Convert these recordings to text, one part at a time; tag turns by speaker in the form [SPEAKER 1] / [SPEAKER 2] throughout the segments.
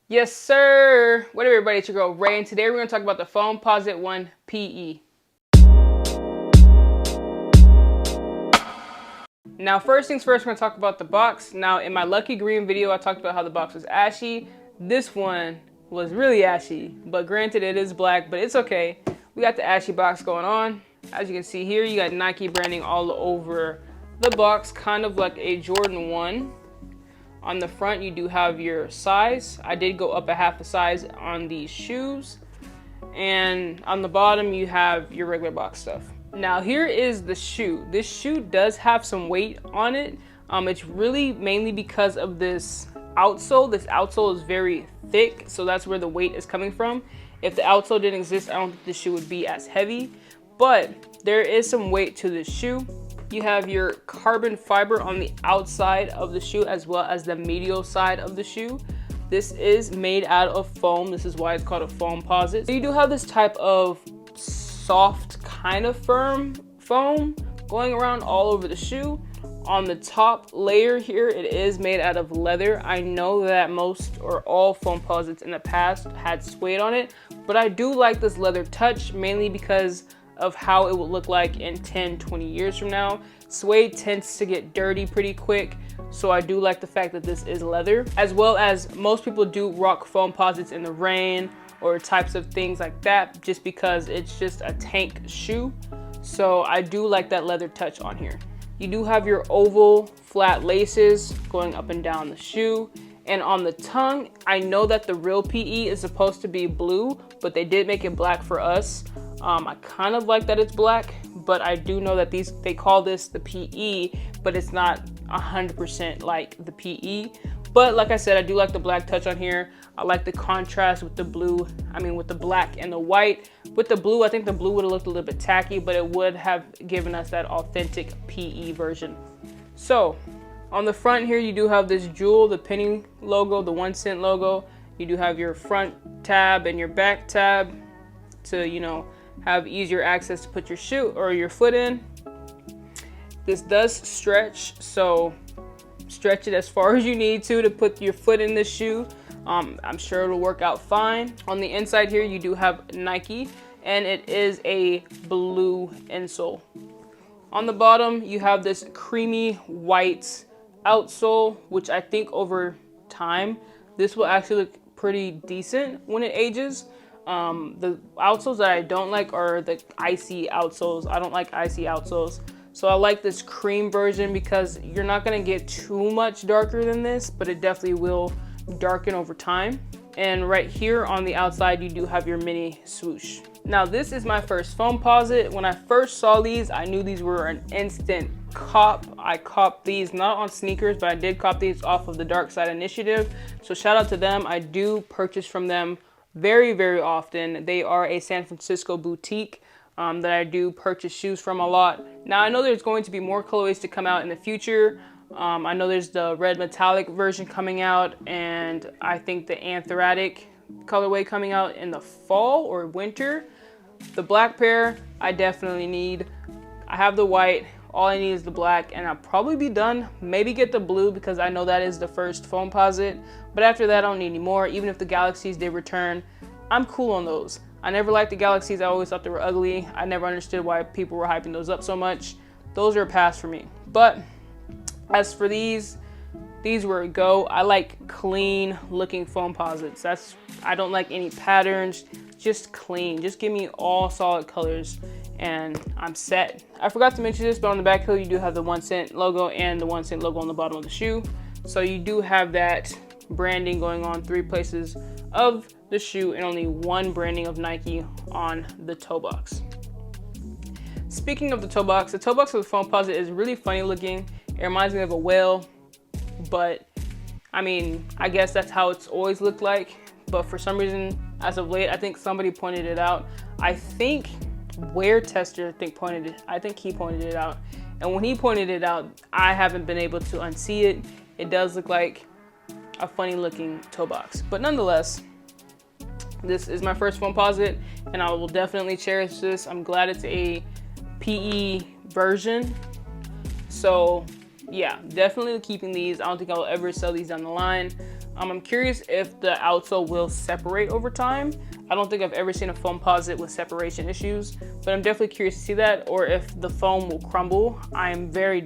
[SPEAKER 1] Yes, sir. What up, everybody? It's your girl Ray, and today we're going to talk about the Foamposite 1 PE. Now, first things first, we're going to talk about the box. Now, in my Lucky Green video, I talked about how the box was ashy. This one was really ashy, but granted, it is black, but it's okay. We got the ashy box going on. As you can see here, you got Nike branding all over the box, kind of like a Jordan 1. On the front, you do have your size. I did go up a half a size on these shoes. And on the bottom, you have your regular box stuff. Now, here is the shoe. This shoe does have some weight on it. It's really mainly because of this outsole. This outsole is very thick, so that's where the weight is coming from. If the outsole didn't exist, I don't think the shoe would be as heavy. But there is some weight to this shoe. You have your carbon fiber on the outside of the shoe as well as the medial side of the shoe. This is made out of foam. This is why it's called a Foamposite. So you do have this type of soft, kind of firm foam going around all over the shoe. On the top layer here, it is made out of leather. I know that most or all Foamposites in the past had suede on it, but I do like this leather touch mainly because of how it will look like in 10-20 years from now. Suede tends to get dirty pretty quick, so I do like the fact that this is leather, as well as most people do rock Foamposites in the rain or types of things like that just because it's just a tank shoe. So I do like that leather touch on here. You do have your oval flat laces going up and down the shoe. And on the tongue, I know that the real PE is supposed to be blue, but they did make it black for us. I kind of like that it's black, but I do know that they call this the PE, but it's not 100% like the PE. But like I said, I do like the black touch on here. I like the contrast with the blue, with the black and the white. With the blue, I think the blue would have looked a little bit tacky, but it would have given us that authentic PE version. So on the front here, you do have this jewel, the penny logo, the 1 cent logo. You do have your front tab and your back tab to, have easier access to put your shoe or your foot in. This does stretch, so stretch it as far as you need to put your foot in this shoe. I'm sure it'll work out fine. On the inside here, you do have Nike, and it is a blue insole. On the bottom, you have this creamy white outsole, which I think over time, this will actually look pretty decent when it ages. The outsoles that I don't like are the icy outsoles. I don't like icy outsoles. So I like this cream version because you're not gonna get too much darker than this, but it definitely will darken over time. And right here on the outside, you do have your mini swoosh. Now this is my first Foamposite. When I first saw these, I knew these were an instant cop. I copped these not on sneakers, but I did cop these off of the Dark Side Initiative. So shout out to them. I do purchase from them very, very often. They are a San Francisco boutique that I do purchase shoes from a lot. Now I know there's going to be more colorways to come out in the future. I know there's the red metallic version coming out, and I think the anthratic colorway coming out in the fall or winter. The black pair I definitely need. I have the white, all I need is the black, and I'll probably be done. Maybe get the blue because I know that is the first Foamposite, but after that I don't need any more. Even if the Galaxies did return, I'm cool on those. I never liked the Galaxies. I always thought they were ugly. I never understood why people were hyping those up so much. Those are a pass for me. But as for these were a go. I like clean looking Foamposites. I don't like any patterns, just clean. Just give me all solid colors and I'm set. I forgot to mention this, but on the back heel, you do have the 1 cent logo and the 1 cent logo on the bottom of the shoe. So you do have that branding going on 3 places of the shoe and only 1 branding of Nike on the toe box. Speaking of the toe box of the Foamposite is really funny looking. It reminds me of a whale, but I guess that's how it's always looked like. But for some reason, as of late, I think somebody pointed it out. I think Wear Tester he pointed it out. And when he pointed it out, I haven't been able to unsee it. It does look like a funny looking toe box. But nonetheless, this is my first Foamposite, and I will definitely cherish this. I'm glad it's a PE version. So yeah, definitely keeping these. I don't think I'll ever sell these down the line. I'm curious if the outsole will separate over time. I don't think I've ever seen a Foamposite with separation issues, but I'm definitely curious to see that, or if the foam will crumble. I am very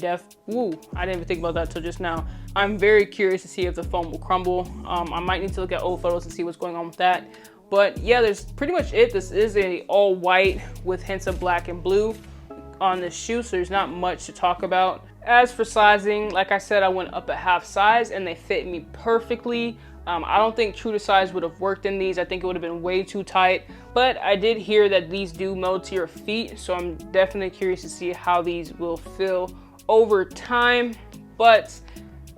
[SPEAKER 1] Woo, I didn't even think about that till just now. I'm very curious to see if the foam will crumble. I might need to look at old photos and see what's going on with that. But yeah, there's pretty much it. This is a all white with hints of black and blue on this shoe, so there's not much to talk about. As for sizing, like I said, I went up a half size and they fit me perfectly. I don't think true to size would have worked in these. I think it would have been way too tight, but I did hear that these do mold to your feet, so I'm definitely curious to see how these will feel over time. But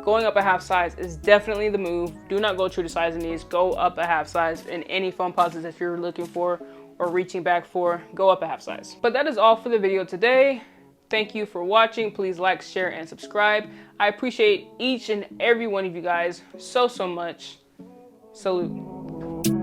[SPEAKER 1] going up a half size is definitely the move. Do not go true to size in these. Go up a half size in any Foamposites if you're looking for or reaching back for. Go up a half size. But that is all for the video today. Thank you for watching. Please like, share, and subscribe. I appreciate each and every one of you guys so much. Salute.